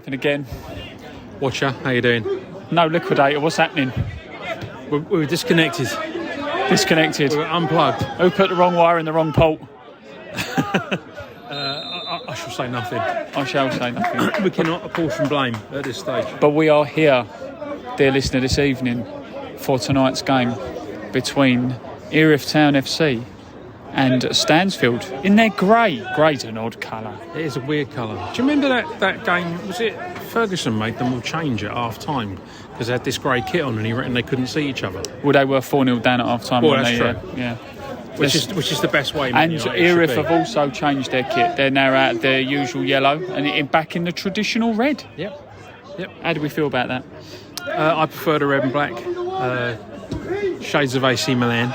happen again. Watcher, how you doing? No liquidator, what's happening? We were disconnected. Disconnected. We were unplugged. Who put the wrong wire in the wrong port? I shall say nothing. I shall say nothing. We cannot apportion blame at this stage. But we are here, dear listener, this evening for tonight's game between Erith Town FC and Stansfeld in their grey's an odd colour. It is a weird colour. Do you remember that game? Was it Ferguson made them all change at half time because they had this grey kit on and he reckoned they couldn't see each other? Well, they were 4-0 down at half time. Well, that's true. Yeah. Which is the best way. And Erith have also changed their kit. They're now out of their usual yellow and back in the traditional red. Yep. How do we feel about that? I prefer the red and black. Shades of AC Milan.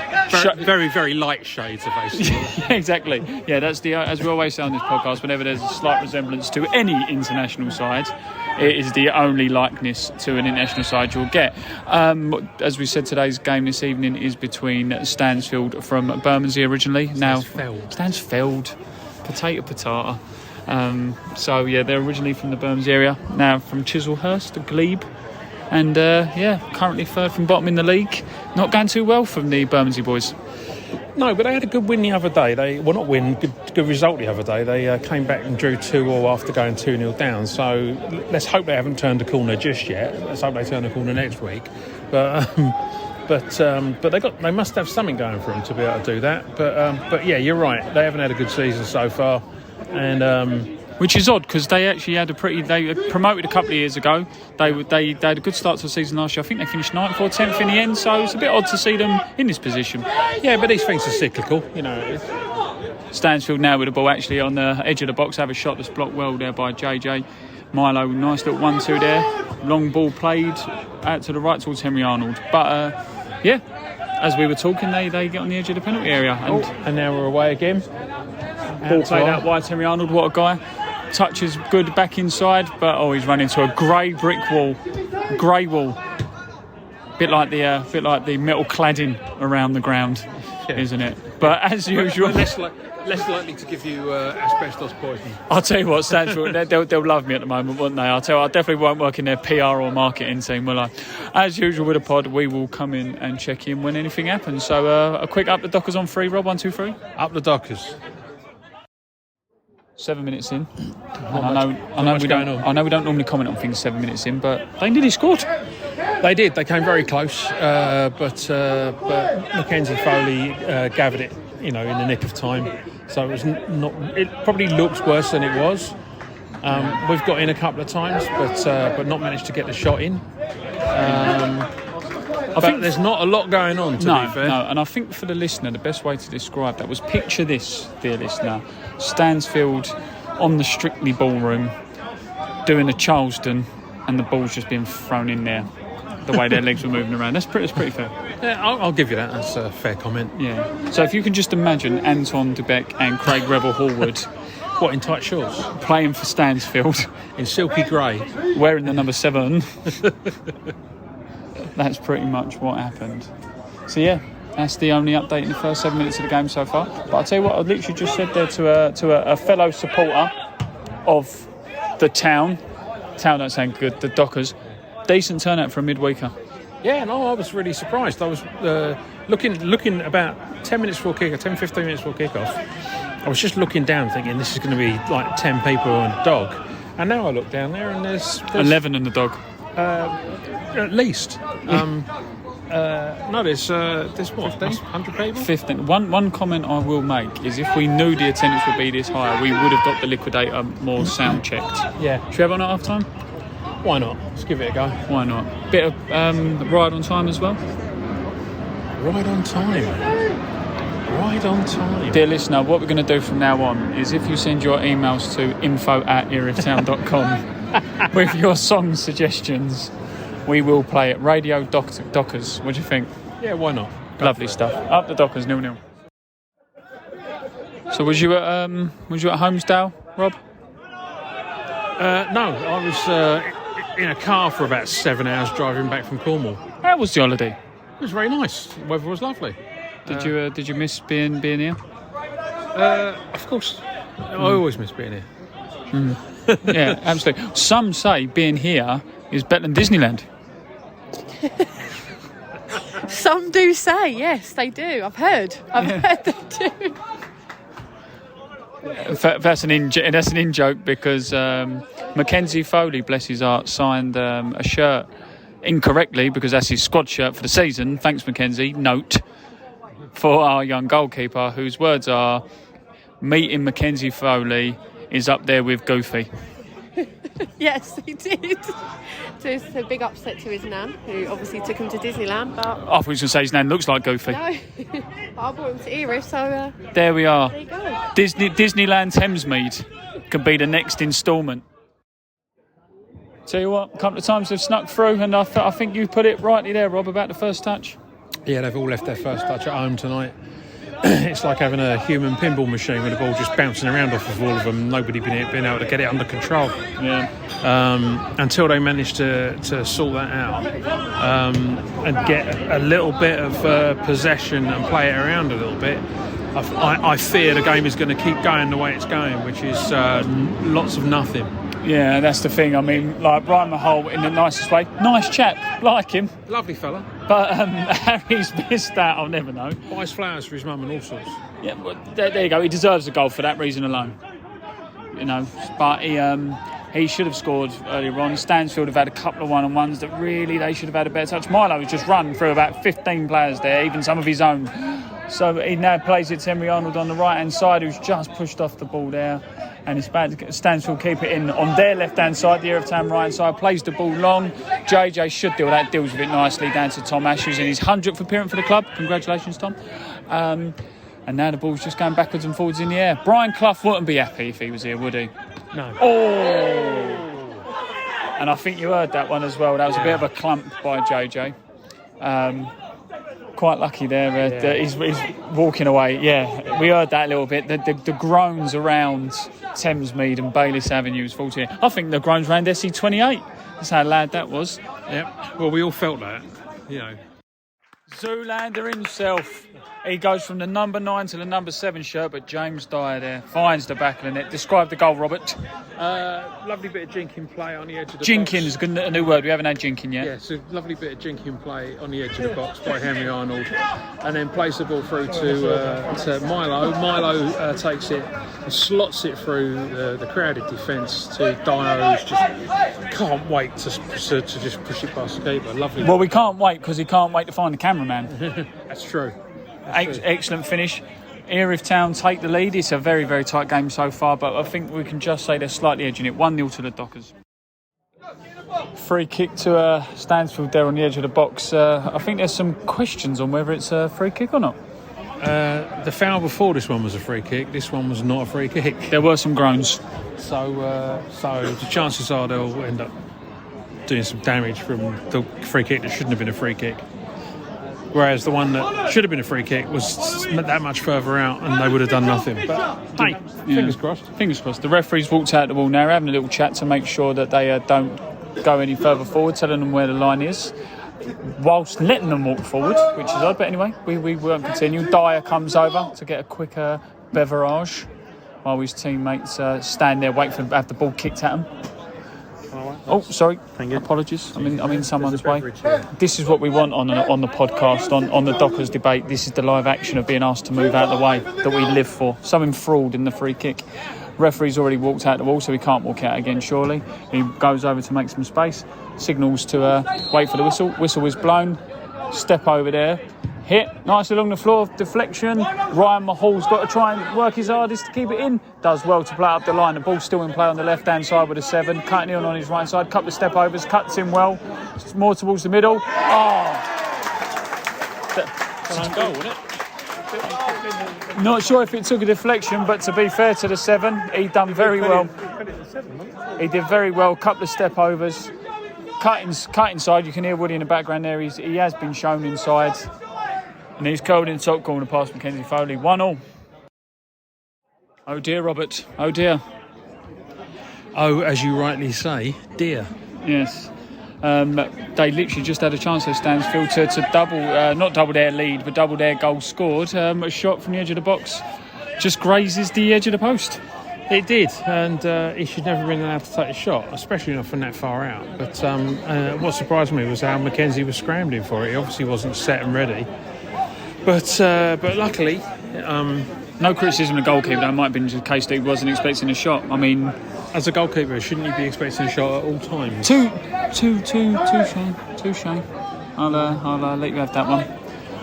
Very, very light shades of AC Milan. Yeah, exactly. Yeah, that's as we always say on this podcast, whenever there's a slight resemblance to any international side, it is the only likeness to an international side you'll get. As we said, today's game this evening is between Stansfeld from Bermondsey originally. Stansfeld. Potato. So, yeah, they're originally from the Bermondsey area. Now from Chislehurst, Glebe. And, currently third from bottom in the league. Not going too well from the Bermondsey boys. No, but they had a good win the other day. Good result the other day. They came back and drew 2-2 after going 2-0 down. So let's hope they haven't turned a corner just yet. Let's hope they turn a corner next week. But they must have something going for them to be able to do that. But yeah, you're right. They haven't had a good season so far, and. Which is odd because they actually had they promoted a couple of years ago. They had a good start to the season last year. I think they finished 9th or 10th in the end, so it's a bit odd to see them in this position. Yeah, but these things are cyclical, you know. Stansfeld now with the ball actually on the edge of the box, have a shot that's blocked well there by JJ. Milo, nice little 1-2 there. Long ball played out to the right towards Henry Arnold. But as we were talking, they get on the edge of the penalty area. And now we're away again. Ball played out wide, Henry Arnold, what a guy. Touch is good back inside, but he's run into a grey brick wall. Grey wall. Bit like the metal cladding around the ground, isn't it? But as usual, less likely to give you asbestos poisoning. I'll tell you what, Stansfeld, they'll love me at the moment, won't they? I definitely won't work in their PR or marketing team, will I? As usual with a pod, we will come in and check in when anything happens. So a quick up the Dockers on 3, Rob. 1, 2, 3. Up the Dockers. 7 minutes in. I know we don't normally comment on things 7 minutes in, but they nearly scored. They did. They came very close, but Mackenzie Foley gathered it, in the nick of time. So it was not. It probably looks worse than it was. We've got in a couple of times, but not managed to get the shot in. I think there's not a lot going on, to be fair. No, and I think for the listener, the best way to describe that was picture this, dear listener. Stansfeld on the Strictly ballroom doing a Charleston and the ball's just being thrown in there the way their legs were moving around. That's pretty fair. Yeah, I'll give you that. That's a fair comment. Yeah. So if you can just imagine Anton de Beek and Craig Revel-Hallwood what, in tight shorts? Playing for Stansfeld. In silky grey. Wearing the number 7. That's pretty much what happened. So yeah, that's the only update in the first 7 minutes of the game so far. But I'll tell you what, I literally just said there to a fellow supporter of the town don't sound good, the Dockers, decent turnout for a midweeker. Yeah, no, I was really surprised. I was looking about 10 minutes before kickoff, 10-15 minutes before kickoff. I was just looking down thinking this is going to be like 10 people and a dog. And now I look down there and there's 11 and the dog. At least. No, there's what, 100 people? 15. One comment I will make is if we knew the attendance would be this high, we would have got the liquidator more sound checked. Yeah. Should we have on at half time? Why not? Let's give it a go. Why not? Bit of ride on time as well. Ride on time. Dear listener, what we're going to do from now on is if you send your emails to info@erithtown.com with your song suggestions, we will play it. Radio Dockers. What do you think? Yeah, why not? Lovely stuff. Up the Dockers, 0-0. So was you at Holmesdale, Rob? No, I was in a car for about 7 hours driving back from Cornwall. How was the holiday? It was very nice. The weather was lovely. Did you miss being here? Of course. I always miss being here. Yeah, absolutely. Some say being here is better than Disneyland. Some do say, yes, they do. I've heard they do. That's an in joke because Mackenzie Foley, bless his heart, signed a shirt incorrectly because that's his squad shirt for the season. Thanks, Mackenzie. Note for our young goalkeeper, whose words are, meeting Mackenzie Foley is up there with Goofy. Yes, he did. So it's a big upset to his nan, who obviously took him to Disneyland. But I thought he was going to say his name looks like Goofy. no, but I brought him to Erith, so there we are. there you go. Disneyland Thamesmead can be the next instalment. Tell you what, a couple of times they've snuck through, and I think you put it rightly there, Rob, about the first touch. Yeah, they've all left their first touch at home tonight. It's like having a human pinball machine with the ball just bouncing around off of all of them. Nobody been able to get it under control. Yeah. Until they managed to sort that out and get a little bit of possession and play it around a little bit. I fear the game is going to keep going the way it's going, which is lots of nothing. Yeah, that's the thing. I mean, like Brian Mahal in the nicest way. Nice chap, like him. Lovely fella. But Harry's missed that, I'll never know. Buys flowers for his mum and all sorts. Yeah, well, there you go. He deserves a goal for that reason alone. You know, but he should have scored earlier on. Stansfeld have had a couple of one-on-ones that really they should have had a better touch. Milo has just run through about 15 players there, even some of his own. So he now plays it to Henry Arnold on the right-hand side, who's just pushed off the ball there. And it's bad to Stansfeld keep it in on their left-hand side, the Erith Town right-hand side, plays the ball long. JJ should deal that, deals with it nicely down to Tom Ash, who's in his 100th appearance for the club. Congratulations, Tom. And now the ball's just going backwards and forwards in the air. Brian Clough wouldn't be happy if he was here, would he? No. Oh! And I think you heard that one as well. That was a bit of a clump by JJ. Quite lucky there. He's walking away. Yeah, we heard that a little bit. The groans around Thamesmead and Bayliss Avenues 14. I think the groans around SC28. That's how loud that was. Yep. Well, we all felt that, you know. Zoolander himself. He goes from the number 9 to the number 7 shirt, but James Dyer there finds the back of the net. Describe the goal, Robert. Lovely bit of jinking play on the edge of the Jinkins, box. a new word. We haven't had jinking yet. Yeah, it's a lovely bit of jinking play on the edge of the box by Henry Arnold, and then plays the ball through to Milo. Milo takes it and slots it through the crowded defence to Dyer, who's just can't wait to just push it past the keeper. Lovely. Well, we can't wait because he can't wait to find the cameraman. That's true. Excellent finish. Erith Town take the lead. It's a very, very tight game so far, but I think we can just say they're slightly edging it. 1-0 to the Dockers. Free kick to Stansfeld there on the edge of the box. I think there's some questions on whether it's a free kick or not. The foul before this one was a free kick. This one was not a free kick. There were some groans. So the chances are they'll end up doing some damage from the free kick that shouldn't have been a free kick. Whereas the one that should have been a free kick was that much further out and they would have done nothing. But hey, fingers crossed. Fingers crossed. The referee's walked out the ball now, having a little chat to make sure that they don't go any further forward, telling them where the line is, whilst letting them walk forward, which is odd. But anyway, we won't continue. Dyer comes over to get a quicker beverage while his teammates stand there waiting for him to have the ball kicked at him. Oh, sorry. Apologies. I'm in someone's way. This is what we want on the podcast, on the Dockers debate. This is the live action of being asked to move out of the way that we live for. So enthralled in the free kick. Referee's already walked out the wall, so he can't walk out again, surely. He goes over to make some space. Signals to wait for the whistle. Whistle is blown. Step over there. Hit, nicely along the floor, deflection. Ryan Mahal's got to try and work his hardest to keep it in. Does well to play up the line. The ball's still in play on the left-hand side with a 7. Cutting in on his right side. Couple of step-overs, cuts in well. More towards the middle. That's a goal, wasn't it? Not sure if it took a deflection, but to be fair to the 7, he done very well. He did very well. Couple of step-overs. Cut inside. You can hear Woody in the background there. He has been shown inside. And he's curled in top corner past Mackenzie Foley. 1-1. Oh dear, Robert. Oh dear. Oh, as you rightly say, dear. Yes. They literally just had a chance at Stansfeld to double, not double their lead, but double their goal scored. A shot from the edge of the box just grazes the edge of the post. It did, and he should never have been allowed to take a shot, especially not from that far out. But what surprised me was how Mackenzie was scrambling for it. He obviously wasn't set and ready. But luckily... no criticism of the goalkeeper. That might have been the case that he wasn't expecting a shot. I mean... As a goalkeeper, shouldn't you be expecting a shot at all times? Too shame. I'll let you have that one.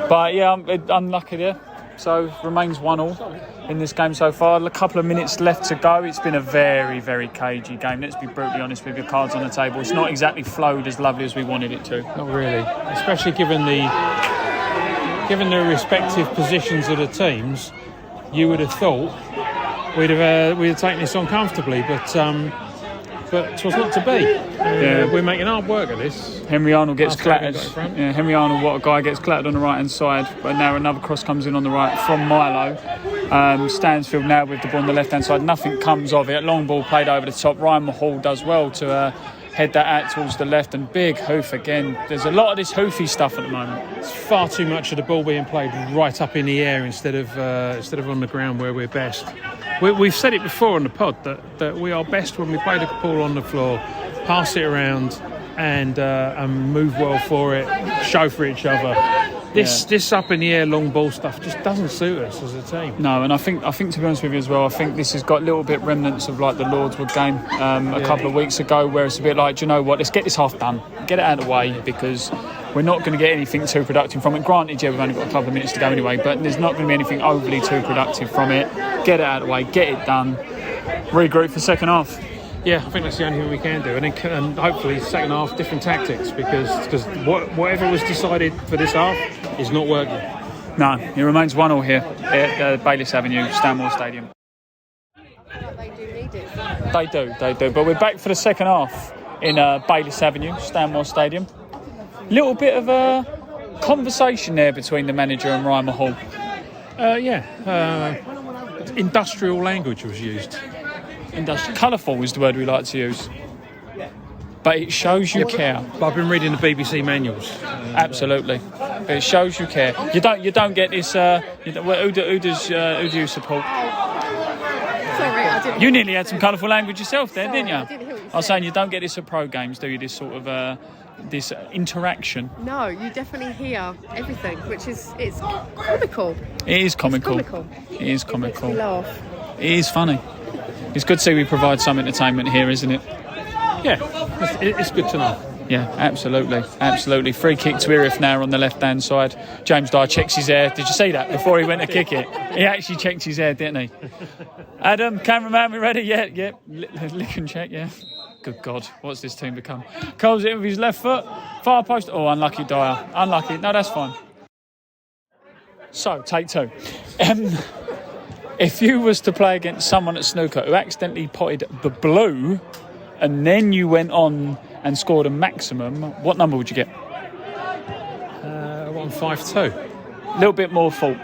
But yeah, I'm unlucky there. So remains 1-1 in this game so far. A couple of minutes left to go. It's been a very, very cagey game. Let's be brutally honest with your cards on the table. It's not exactly flowed as lovely as we wanted it to. Not really, especially given the respective positions of the teams. You would have thought we'd have taken this on comfortably, but it was not to be. We're making hard work of this. Henry Arnold gets clattered. Yeah, Henry Arnold, what a guy, gets clattered on the right hand side. But now another cross comes in on the right from Milo. Stansfeld now with the ball on the left hand side. Nothing comes of it. Long ball played over the top. Ryan Mahal does well to head that out towards the left, and big hoof again. There's a lot of this hoofy stuff at the moment. It's far too much of the ball being played right up in the air instead of on the ground where we're best. We've said it before on the pod that we are best when we play the ball on the floor, pass it around, and move well for it, show for each other. This up in the air long ball stuff just doesn't suit us as a team. No, and I think to be honest with you as well, I think this has got a little bit remnants of like the Lordswood game a couple of weeks ago, where it's a bit like, do you know what, let's get this half done, get it out of the way, because we're not going to get anything too productive from it. Granted, we've only got a couple of minutes to go anyway, but there's not going to be anything overly too productive from it. Get it out of the way, get it done, regroup for second half. Yeah, I think that's the only thing we can do, and hopefully second half different tactics, because whatever was decided for this half is not working. No, it remains 1-1 here at Bayliss Avenue, Stanmore Stadium. They do need it. They do. But we're back for the second half in Bayliss Avenue, Stanmore Stadium. Little bit of a conversation there between the manager and Ryan Mahal. Industrial language was used. Colourful is the word we like to use. But it shows you care. I've been reading the BBC manuals. Absolutely. But it shows you care. You don't get this. Who do you support? Sorry, I didn't. You nearly had some colourful language yourself there, didn't you? I didn't hear what you I was said. saying you don't get this at pro games, do you? This sort of this interaction. No, you definitely hear everything, which is comical. It is comical. It is It comical. makes me laugh. It is funny. It's good to see we provide some entertainment here, isn't it? Yeah, it's good to know. Yeah, absolutely. Free kick to Erith now on the left-hand side. James Dyer checks his hair. Did you see that before he went to kick it? He actually checked his hair, didn't he? Adam, cameraman, we ready? Yeah. Lick and check, yeah. Good God, what's this team become? Coles it with his left foot. Far post. Oh, unlucky Dyer. Unlucky. No, that's fine. So, take two. If you was to play against someone at snooker who accidentally potted the blue and then you went on and scored a maximum, what number would you get? 152. A little bit more fault.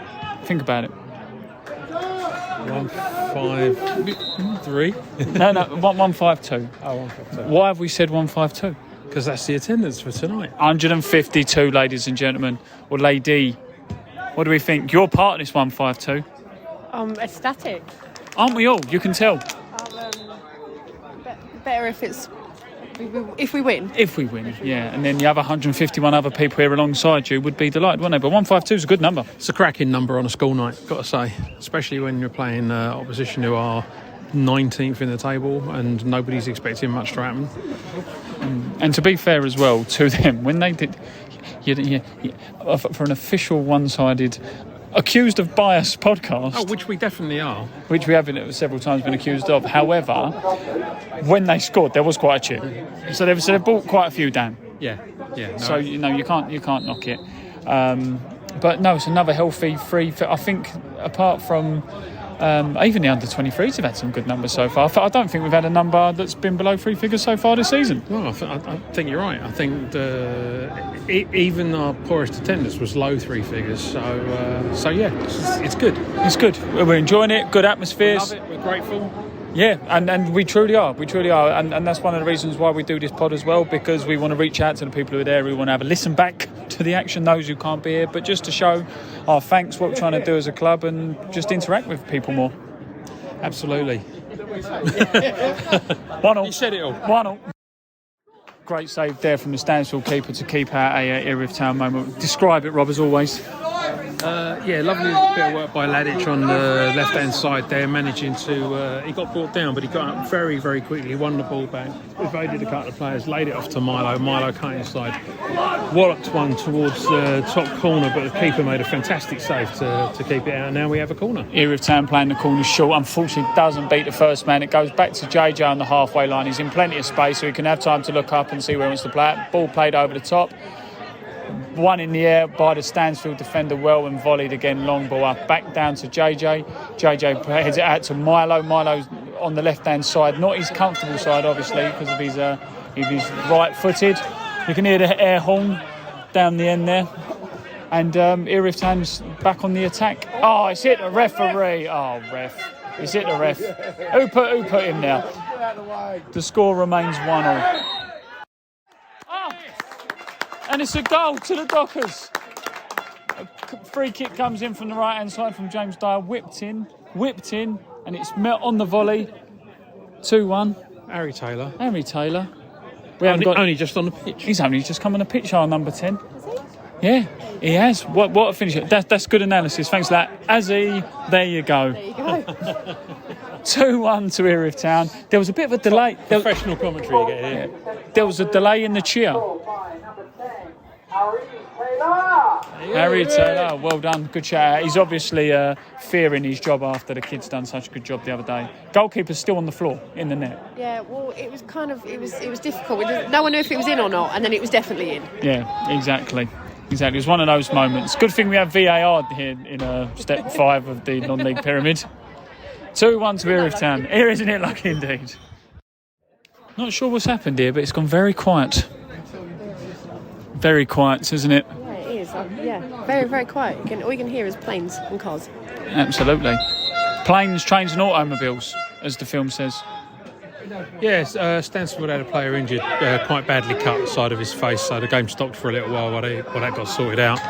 Think about it. 153. No, 152. Oh, 152. Why have we said 152? Because that's the attendance for tonight. 152, ladies and gentlemen, or lady. What do we think? You're part of this 152. Ecstatic. Aren't we all? You can tell. Better if we win. If we win, yeah. And then the other 151 other people here alongside you would be delighted, wouldn't they? But 152 is a good number. It's a cracking number on a school night, got to say. Especially when you're playing opposition who are 19th in the table and nobody's expecting much to happen. And to be fair as well to them, when they did, for an official one-sided, accused of bias podcast, which we definitely are, which we have several times been accused of. However, when they scored, there was quite a cheer. So they've brought quite a few down. Yeah. No. So you can't knock it. But no, it's another healthy free. I think apart from even the under 23s have had some good numbers so far. I don't think we've had a number that's been below three figures so far this season. Well, I think you're right. I think even our poorest attendance was low three figures. So yeah, it's good. It's good. We're enjoying it. Good atmospheres. We love it. We're grateful. Yeah, and we truly are. And that's one of the reasons why we do this pod as well, because we want to reach out to the people who are there. We want to have a listen back to the action, those who can't be here, but just to show our thanks, what we're trying to do as a club, and just interact with people more. Absolutely. 1-0. You said it all. 1-0. Great save there from the Stansfeld keeper to keep out a Erith Town moment. Describe it, Rob, as always. Lovely bit of work by Ladic on the left-hand side there, managing to... he got brought down, but he got up very, very quickly, won the ball back, evaded a couple of players, laid it off to Milo. Milo cut inside, walloped one towards the top corner, but the keeper made a fantastic save to keep it out, and now we have a corner. Erith Town playing the corner short. Unfortunately, doesn't beat the first man. It goes back to JJ on the halfway line. He's in plenty of space, so he can have time to look up and see where he wants to play it. Ball played over the top. One in the air by the Stansfeld defender, well, and volleyed again, long ball up, back down to JJ. JJ heads it out to Milo. Milo's on the left-hand side, not his comfortable side, obviously, because of his right-footed. You can hear the air horn down the end there. And Erith Town's back on the attack. Oh, it's hit the referee. Oh, ref. It's hit the ref. Who put him there? The score remains 1-0. And it's a goal to the Dockers. A free kick comes in from the right-hand side from James Dyer. Whipped in, and it's met on the volley. 2-1. Harry Taylor. We haven't got... Only just on the pitch. He's only just come on the pitch, our number 10. Yeah, he has. What a finish. That's good analysis. Thanks for that. Azzy, there you go. 2-1 to Erith Town. There was a bit of a delay. Professional commentary you get here. There was a delay in the cheer. Harry Taylor, well done, good shout. He's obviously fearing his job after the kid's done such a good job the other day. Goalkeeper's still on the floor in the net. Yeah, well, it was difficult. No one knew if it was in or not, and then it was definitely in. Yeah, exactly. It was one of those moments. Good thing we have VAR here in step 5 of the non-league pyramid. 2-1 to Erith Town. Here, isn't it lucky indeed? Not sure what's happened here, but it's gone very quiet. Very quiet, isn't it? Yeah, it is. Very, very quiet. All you can hear is planes and cars. Absolutely. Planes, trains and automobiles, as the film says. Yes, Stansfeld had a player injured, quite badly cut the side of his face, so the game stopped for a little while that got sorted out.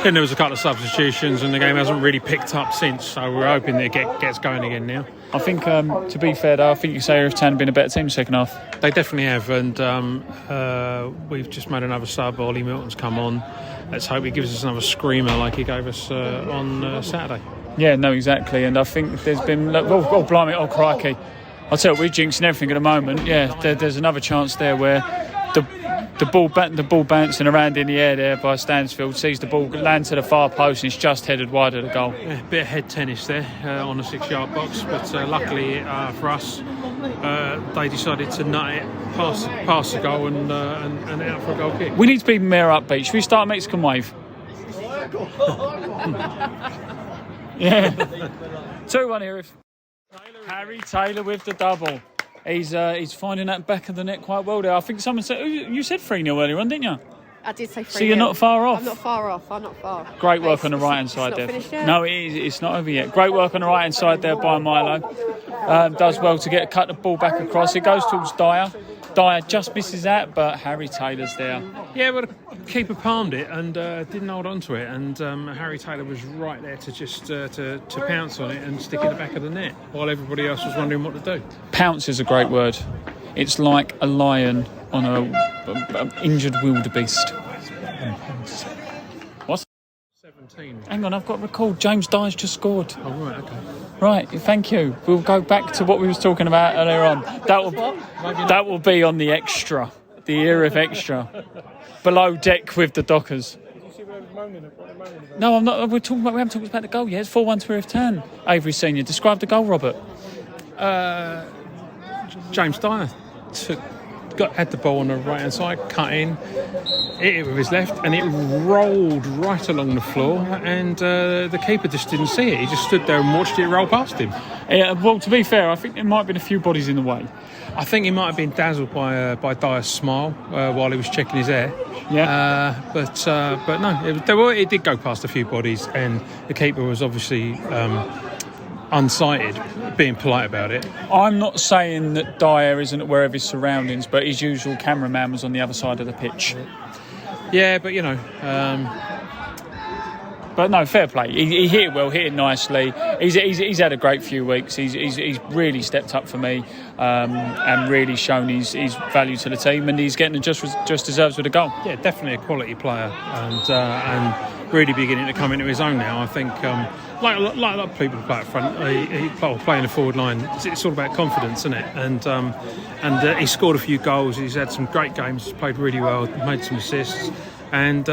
Then there was a couple of substitutions and the game hasn't really picked up since, so we're hoping that it gets going again now. I think, to be fair though, I think you say Erith Town have been a better team second half. They definitely have, and we've just made another sub. Ollie Milton's come on. Let's hope he gives us another screamer like he gave us on Saturday. Yeah, no, exactly, and I think there's been... Oh, blimey, oh, crikey. I'll tell you, we're jinxing everything at the moment. Yeah, there's another chance there where the ball bouncing around in the air there by Stansfeld, sees the ball land to the far post and it's just headed wide of the goal. Yeah, a bit of head tennis there on the 6-yard box, but luckily for us, they decided to nut it past the goal and out for a goal kick. We need to be more upbeat. Should we start Mexican wave? Yeah. 2-1 Erith. Harry Taylor with the double. He's finding that back of the net quite well there. I think someone said... You said 3-0 earlier on, didn't you? I did say 3-0. So you're not far off? I'm not far off. Great work on the right-hand side there. Finished yet? No, it's not over yet. Great work on the right-hand side there by Milo. Does well to cut the ball back across. It goes towards Dyer. Dyer just misses that, but Harry Taylor's there. Yeah, well, the keeper palmed it and didn't hold on to it, and Harry Taylor was right there to just to pounce on it and stick in the back of the net, while everybody else was wondering what to do. Pounce is a great word. It's like a lion on a injured wildebeest. What's 17? Hang on, I've got to record. James Dyer's just scored. Oh, right, okay. Right, thank you. We'll go back to what we was talking about earlier on. That will be on the extra, the Erith extra, below deck with the Dockers. No, I'm not. We haven't talked about the goal yet. It's 4-1 to Erith Town. Avery Senior, describe the goal, Robert. James Dyer had the ball on the right hand side, cut in, hit it with his left, and it rolled right along the floor, and the keeper just didn't see it. He just stood there and watched it roll past him. Yeah, well, to be fair, I think there might have been a few bodies in the way. I think he might have been dazzled by Dyer's smile while he was checking his hair. Yeah. But no, it did go past a few bodies, and the keeper was obviously unsighted, being polite about it. I'm not saying that Dyer isn't aware of his surroundings, but his usual cameraman was on the other side of the pitch. Yeah, but But no, fair play. He hit it well, hit it nicely. He's had a great few weeks. He's really stepped up for me and really shown his value to the team, and he's getting just deserves with a goal. Yeah, definitely a quality player, and really beginning to come into his own now. I think like a lot of people play up front, he playing the forward line. It's all about confidence, isn't it? And he scored a few goals. He's had some great games. He's played really well. Made some assists. And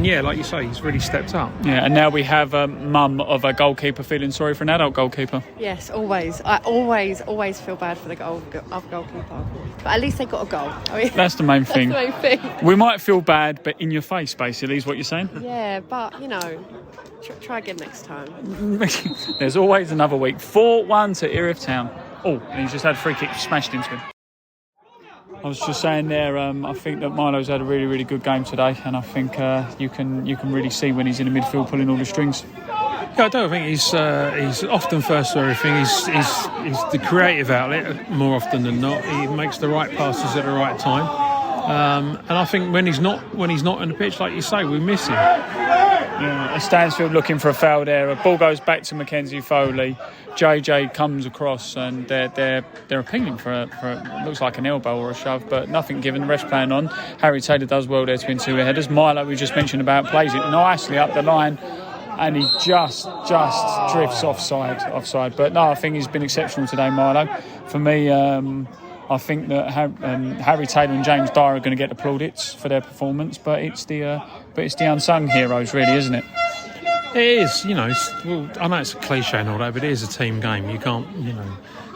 yeah, like you say, he's really stepped up. Yeah, and now we have a mum of a goalkeeper feeling sorry for an adult goalkeeper. Yes, always. I always feel bad for the goalkeeper. But at least they got a goal. I mean, that's the main thing. That's the main thing. We might feel bad, but in your face, basically, is what you're saying? Yeah, but, try again next time. There's always another week. 4-1 to Erith Town. Oh, and he's just had a free kick smashed into him. I was just saying there, I think that Milo's had a really, really good game today, and I think you can really see when he's in the midfield pulling all the strings. Yeah, I don't think he's often first for everything. He's the creative outlet more often than not. He makes the right passes at the right time, and I think when he's not on the pitch, like you say, we miss him. Yeah, Stansfeld looking for a foul there. A ball goes back to Mackenzie Foley. JJ comes across and they're appealing for a looks like an elbow or a shove, but nothing given. The ref's playing on. Harry Taylor does well there to win two headers. Milo, we just mentioned about, plays it nicely up the line, and he just drifts offside. But no, I think he's been exceptional today, Milo. For me, I think that Harry Taylor and James Dyer are going to get the plaudits for their performance, but it's the unsung heroes, really, isn't it? It is, I know it's a cliche and all that, but it is a team game. You can't,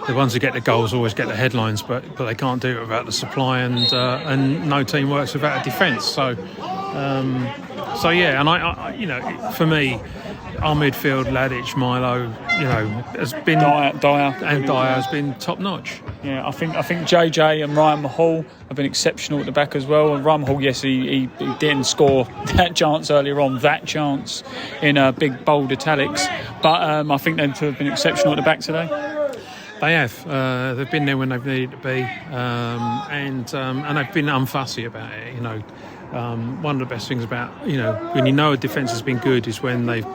the ones who get the goals always get the headlines, but they can't do it without the supply, and no team works without a defence. So yeah, and I for me, our midfield, Ladic, Milo, has been Dyer has been top notch. Yeah, I think JJ and Ryan Mahal have been exceptional at the back as well. And Ryan Mahal, yes, he didn't score that chance earlier on, that chance in big bold italics, but I think them two have been exceptional at the back today. They have. They've been there when they've needed to be, and they've been unfussy about it. One of the best things about when a defence has been good is when they've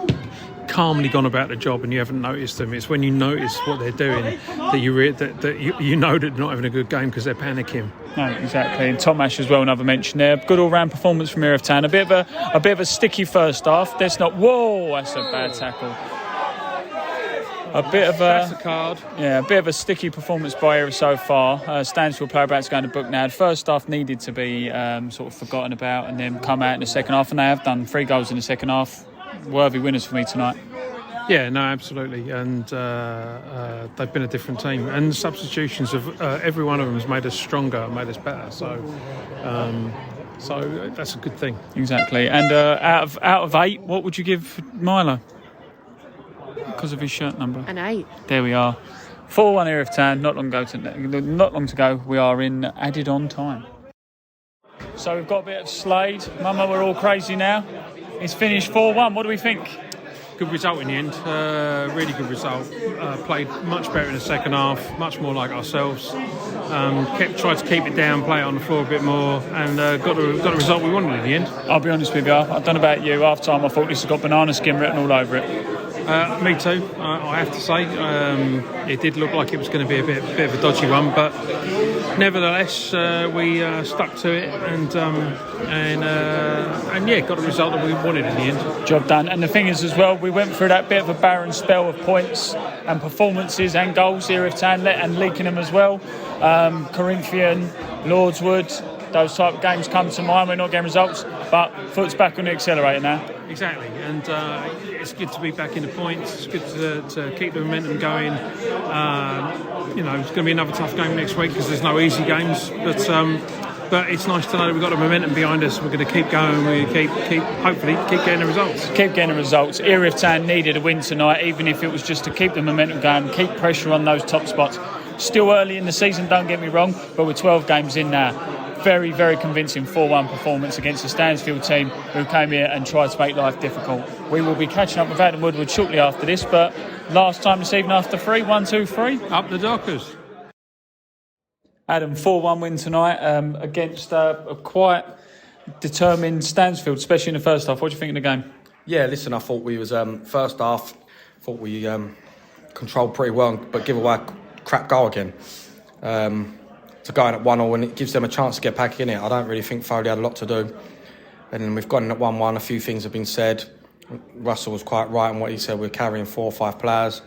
calmly gone about the job and you haven't noticed them. It's when you notice what they're doing that you know that they're not having a good game because they're panicking. No, exactly. And Tomash as well, another mention there. Good all-round performance from Erith Town. A bit of a sticky first half. That's a bad tackle. That's a card. Yeah, a bit of a sticky performance by Erith so far. Stansfeld player about to go in the book now. The first half needed to be sort of forgotten about and then come out in the second half, and they have done 3 goals in the second half. Worthy winners for me tonight. Yeah, no, absolutely, and they've been a different team, and the substitutions of every one of them has made us stronger, made us better. So that's a good thing. Exactly. And out of 8, what would you give Milo? Because of his shirt number. An 8. There we are. 4-1 Erith Town. Not long to go. We are in added on time. So we've got a bit of Slade. Mama, we're all crazy now. It's finished 4-1. What do we think? Good result in the end. Really good result. Played much better in the second half. Much more like ourselves. Tried to keep it down, play it on the floor a bit more, and got the result we wanted in the end. I'll be honest with you. I don't know about you. Half time, I thought this has got banana skin written all over it. Me too. I have to say, it did look like it was going to be a bit of a dodgy one, but nevertheless, we stuck to it and got the result that we wanted in the end. Job done. And the thing is, as well, we went through that bit of a barren spell of points and performances and goals here at Town and leaking them as well. Corinthian, Lordswood, those type of games come to mind. We're not getting results, but foot's back on the accelerator now. Exactly, and it's good to be back in the points. It's good to keep the momentum going. It's going to be another tough game next week because there's no easy games, but it's nice to know that we've got the momentum behind us. We're going to keep going. We're going to hopefully keep getting the results. Keep getting the results. Erith Town needed a win tonight, even if it was just to keep the momentum going, keep pressure on those top spots. Still early in the season, don't get me wrong, but we're 12 games in now. Very, very convincing 4-1 performance against the Stansfeld team who came here and tried to make life difficult. We will be catching up with Adam Woodward shortly after this, but last time this evening after 3, 1, 2, 3. Up the Dockers. Adam, 4-1 win tonight against a quite determined Stansfeld, especially in the first half. What do you think of the game? Yeah, listen, I thought we was first half. Thought we controlled pretty well, but give away a crap goal again. To go in at 1-0 and it gives them a chance to get back in it. I don't really think Foley had a lot to do. And then we've gone in at 1-1. A few things have been said. Russell was quite right in what he said. We're carrying 4 or 5 players.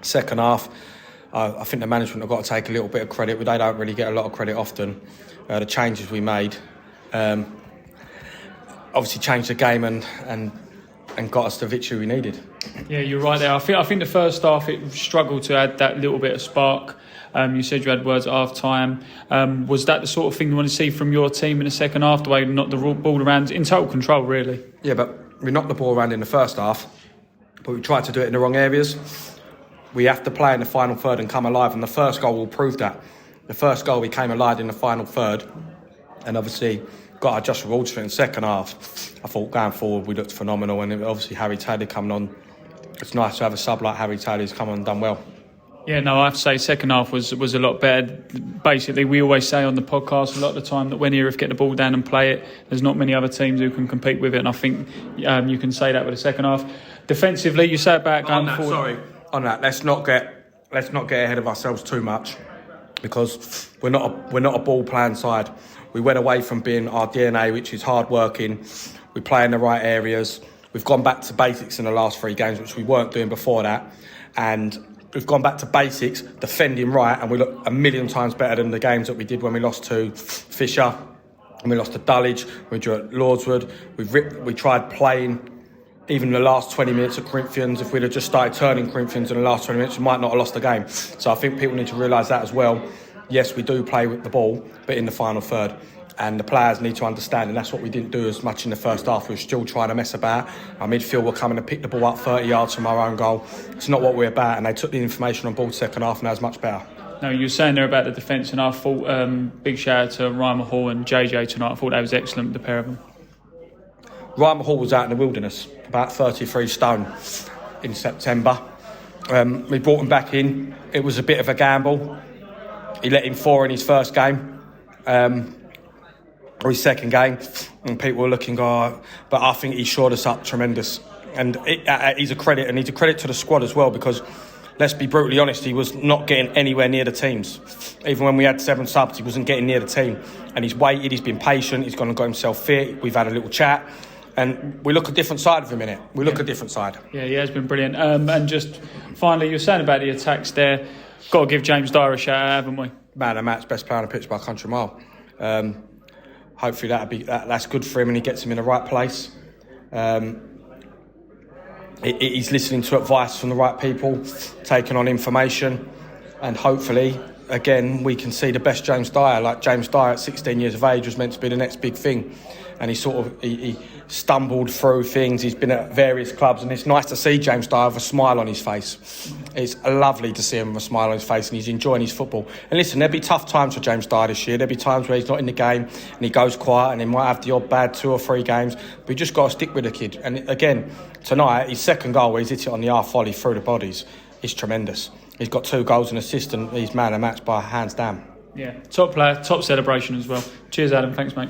Second half, I think the management have got to take a little bit of credit. They don't really get a lot of credit often. The changes we made obviously changed the game and got us the victory we needed. Yeah, you're right there. I think the first half it struggled to add that little bit of spark. You said you had words at half time. Was that the sort of thing you want to see from your team in the second half? The way you knocked the ball around in total control, really? Yeah, but we knocked the ball around in the first half, but we tried to do it in the wrong areas. We have to play in the final third and come alive, and the first goal will prove that. The first goal, we came alive in the final third, and obviously got our just rewards for it in the second half. I thought going forward we looked phenomenal, and obviously Harry Taylor coming on. It's nice to have a sub like Harry Taylor who's come on and done well. Yeah, no, I have to say second half was a lot better. Basically, we always say on the podcast a lot of the time that when Erith get the ball down and play it, there's not many other teams who can compete with it, and I think you can say that with the second half. Defensively, you say about going forward. Sorry, on that, let's not get ahead of ourselves too much, because we're not a ball playing side. We went away from being our DNA, which is hard working. We play in the right areas. We've gone back to basics in the last 3 games, which we weren't doing before that, and we've gone back to basics, defending right, and we look a million times better than the games that we did when we lost to Fisher, and we lost to Dulwich, we drew at Lordswood. We tried playing even the last 20 minutes at Corinthians. If we'd have just started turning Corinthians in the last 20 minutes, we might not have lost the game. So I think people need to realise that as well. Yes, we do play with the ball, but in the final third. And the players need to understand, and that's what we didn't do as much in the first half. We were still trying to mess about. Our midfield were coming to pick the ball up 30 yards from our own goal. It's not what we're about, and they took the information on board second half, and that was much better. No, you were saying there about the defence, and I thought big shout out to Ryan Hall and JJ tonight. I thought that was excellent, the pair of them. Ryan Hall was out in the wilderness, about 33 stone in September. We brought him back in. It was a bit of a gamble. He let in 4 in his first game. Or his second game, and people were looking, but I think he shored us up tremendous, and he's a credit, and he's a credit to the squad as well, because let's be brutally honest, he was not getting anywhere near the teams. Even when we had 7 subs, he wasn't getting near the team, and he's waited, he's been patient, he's gone and got himself fit. We've had a little chat, and we look a different side of him in it. We look a different side. Yeah, he has been brilliant. And just finally, you were saying about the attacks there. Got to give James Dyer a shout out, haven't we? Man, the match, best player on the pitch by a country mile. Hopefully that's good for him, and he gets him in the right place. He's listening to advice from the right people, taking on information, and hopefully, again, we can see the best James Dyer. Like James Dyer at 16 years of age was meant to be the next big thing, and he stumbled through things. He's been at various clubs, and it's nice to see James Dyer with a smile on his face. It's lovely to see him with a smile on his face, and he's enjoying his football. And listen, there'll be tough times for James Dyer this year. There'll be times where he's not in the game and he goes quiet, and he might have the odd bad 2 or 3 games, but you just got to stick with the kid. And again, tonight, his second goal where he's hit it on the half volley through the bodies is tremendous. He's got 2 goals and assist, and he's man of the match by hands down. Yeah, top player, top celebration as well. Cheers, Adam. Thanks, mate.